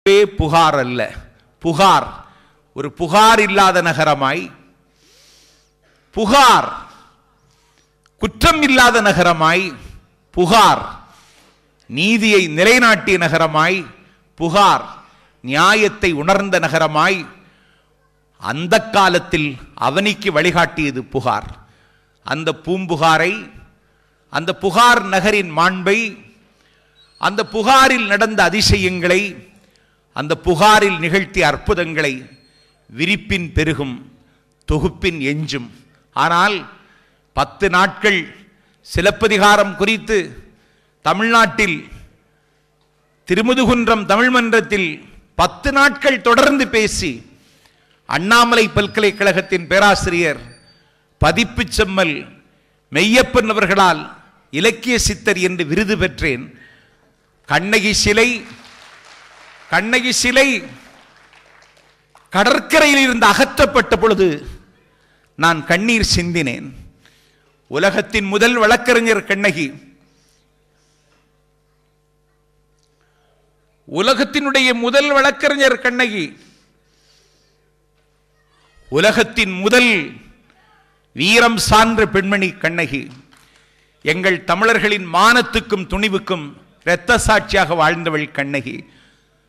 புகார் அல்ல, புகார் ஒரு புகார் இல்லாத நகரமாய், புகார் குற்றம் இல்லாத நகரமாய், புகார் நீதியை நிலைநாட்டிய நகரமாய், புகார் நியாயத்தை உணர்ந்த நகரமாய் அந்த காலத்தில் அவனிக்கு வழிகாட்டியது புகார். அந்த பூம்புகாரை, அந்த புகார் நகரின் மாண்பை, அந்த புகாரில் நடந்த அதிசயங்களை, அந்த புகாரில் நிகழ்த்திய அற்புதங்களை விரிப்பின் பெருகும், தொகுப்பின் எஞ்சும். ஆனால் 10 நாட்கள் சிலப்பதிகாரம் குறித்து தமிழ்நாட்டில் திருமுதுகுன்றம் தமிழ் மன்றத்தில் 10 நாட்கள் தொடர்ந்து பேசி அண்ணாமலை பல்கலைக்கழகத்தின் பேராசிரியர் பதிப்பு செம்மல் மெய்யப்பன் அவர்களால் இலக்கிய சித்தர் என்று விருது பெற்றேன். கண்ணகி சிலை கடற்கரையில் இருந்து அகற்றப்பட்ட பொழுது நான் கண்ணீர் சிந்தினேன். உலகத்தின் முதல் வழக்கறிஞர் கண்ணகி, உலகத்தினுடைய முதல் வழக்கறிஞர் கண்ணகி, உலகத்தின் முதல் வீரம் சான்ற பெண்மணி கண்ணகி, எங்கள் தமிழர்களின் மானத்துக்கும் துணிவுக்கும் இரத்த சாட்சியாக வாழ்ந்தவள் கண்ணகி.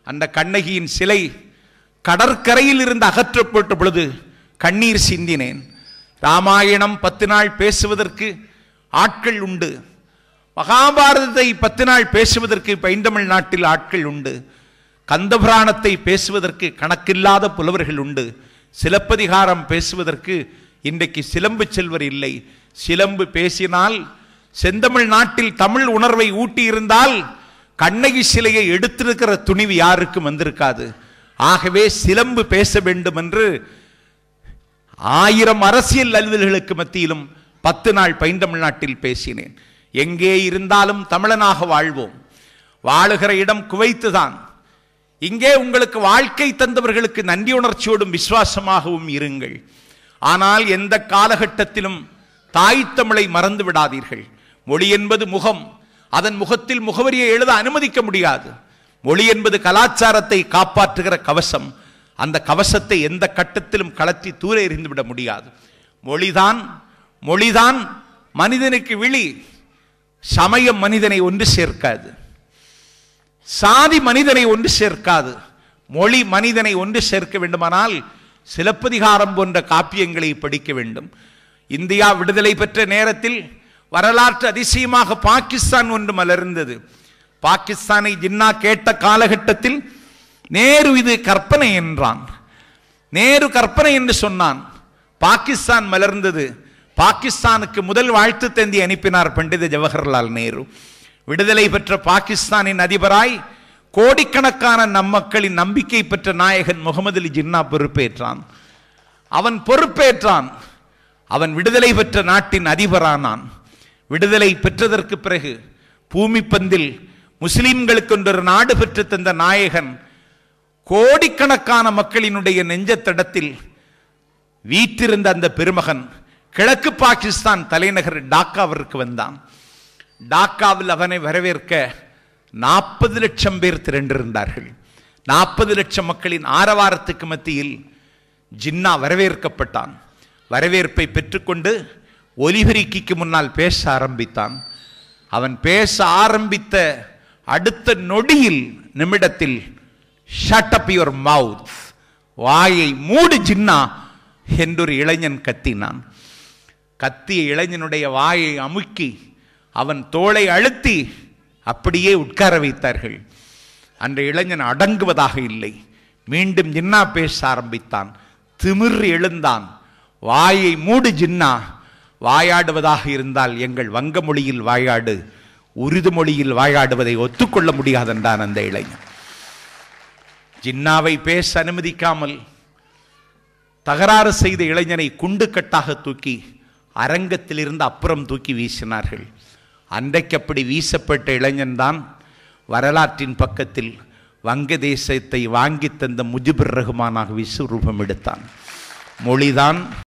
அந்த கண்ணகியின் சிலை கடற்கரையில் இருந்து அகற்றப்பட்ட பொழுது கண்ணீர் சிந்தினேன். ராமாயணம் 10 நாள் பேசுவதற்கு ஆட்கள் உண்டு, மகாபாரதத்தை 10 நாள் பேசுவதற்கு பைந்தமிழ் நாட்டில் ஆட்கள் உண்டு, கந்தபுராணத்தை பேசுவதற்கு கணக்கில்லாத புலவர்கள் உண்டு, சிலப்பதிகாரம் பேசுவதற்கு இன்றைக்கு சிலம்பு செல்வர் இல்லை. சிலம்பு பேசினால், செந்தமிழ் நாட்டில் தமிழ் உணர்வை ஊட்டி இருந்தால் கண்ணகி சிலையை எடுத்திருக்கிற துணிவு யாருக்கும் வந்திருக்காது. ஆகவே சிலம்பு பேச வேண்டும் என்று 1000 அரசியல் அலுவல்களுக்கு மத்தியிலும் 10 நாள் பைந்தமிழ் நாட்டில் பேசினேன். எங்கே இருந்தாலும் தமிழனாக வாழ்வோம். வாழுகிற இடம் குவைத்து தான். இங்கே உங்களுக்கு வாழ்க்கை தந்தவர்களுக்கு நன்றி உணர்ச்சியோடும் விசுவாசமாகவும் இருங்கள். ஆனால் எந்த காலகட்டத்திலும் தாய் தமிழை மறந்து விடாதீர்கள். மொழி என்பது முகம், அதன் முகத்தில் முகவரியை எழுத அனுமதிக்க முடியாது. மொழி என்பது கலாச்சாரத்தை காப்பாற்றுகிற கவசம். அந்த கவசத்தை எந்த கட்டத்திலும் கலத்தி தூர எறிந்துவிட முடியாது. மொழிதான் மனிதனுக்கு விழி. சமயம் மனிதனை ஒன்று சேர்க்காது, சாதி மனிதனை ஒன்று சேர்க்காது. மொழி மனிதனை ஒன்று சேர்க்க வேண்டுமானால் சிலப்பதிகாரம் போன்ற காப்பியங்களை படிக்க வேண்டும். இந்தியா விடுதலை பெற்ற நேரத்தில் வரலாற்று அதிசயமாக பாகிஸ்தான் ஒன்று மலர்ந்தது. பாகிஸ்தானை ஜின்னா கேட்ட காலகட்டத்தில் நேரு இது கற்பனை என்றான். நேரு கற்பனை என்று சொன்னான். பாகிஸ்தான் மலர்ந்தது. பாகிஸ்தானுக்கு முதல் வாழ்த்து தந்தி அனுப்பினார் பண்டித ஜவஹர்லால் நேரு. விடுதலை பெற்ற பாகிஸ்தானின் அதிபராய் கோடிக்கணக்கான நம் மக்களின் நம்பிக்கை பெற்ற நாயகன் முகமது அலி ஜின்னா பொறுப்பேற்றான். அவன் விடுதலை பெற்ற நாட்டின் அதிபரானான். விடுதலை பெற்றதற்கு பிறகு பூமி பந்தில் முஸ்லிம்களுக்கு ஒரு நாடு பெற்று தந்த நாயகன் கோடிக்கணக்கான மக்களினுடைய நெஞ்சத்தடத்தில் வீற்றிருந்த அந்த பெருமகன் கிழக்கு பாகிஸ்தான் தலைநகர் டாக்காவிற்கு வந்தான். டாக்காவில் அவனை வரவேற்க 40 லட்சம் பேர் திரண்டிருந்தார்கள். 40 லட்சம் மக்களின் ஆரவாரத்துக்கு மத்தியில் ஜின்னா வரவேற்கப்பட்டான். வரவேற்பை பெற்றுக்கொண்டு ஒலிபெருக்கிக்கு முன்னால் பேச ஆரம்பித்தான். அவன் பேச ஆரம்பித்த அடுத்த நொடியில், நிமிடத்தில், ஷட் அப் யுவர் மவுத், வாயை மூடு ஜின்னா என்றொரு இளைஞன் கத்தினான். கத்திய இளைஞனுடைய வாயை அமுக்கி அவன் தோளை அழுத்தி அப்படியே உட்கார வைத்தார்கள். அந்த இளைஞன் அடங்குவதாக இல்லை. மீண்டும் ஜின்னா பேச ஆரம்பித்தான். திமிர் எழுந்தான். வாயை மூடு ஜின்னா, வாயாடுவதாக இருந்தால் எங்கள் வங்க மொழியில் வாயாடு, உருது மொழியில் வாயாடுவதை ஒத்துக்கொள்ள முடியாதென்றான் அந்த இளைஞன். ஜின்னாவை பேச அனுமதிக்காமல் தகராறு செய்த இளைஞனை குண்டுக்கட்டாக தூக்கி அரங்கத்திலிருந்து அப்புறம் தூக்கி வீசினார்கள். அன்றைக்கு அப்படி வீசப்பட்ட இளைஞன் தான் வரலாற்றின் பக்கத்தில் வங்கதேசத்தை வாங்கி தந்த முஜிபுர் ரஹ்மானாக விஸ்வரூபம் எடுத்தான். மொழிதான்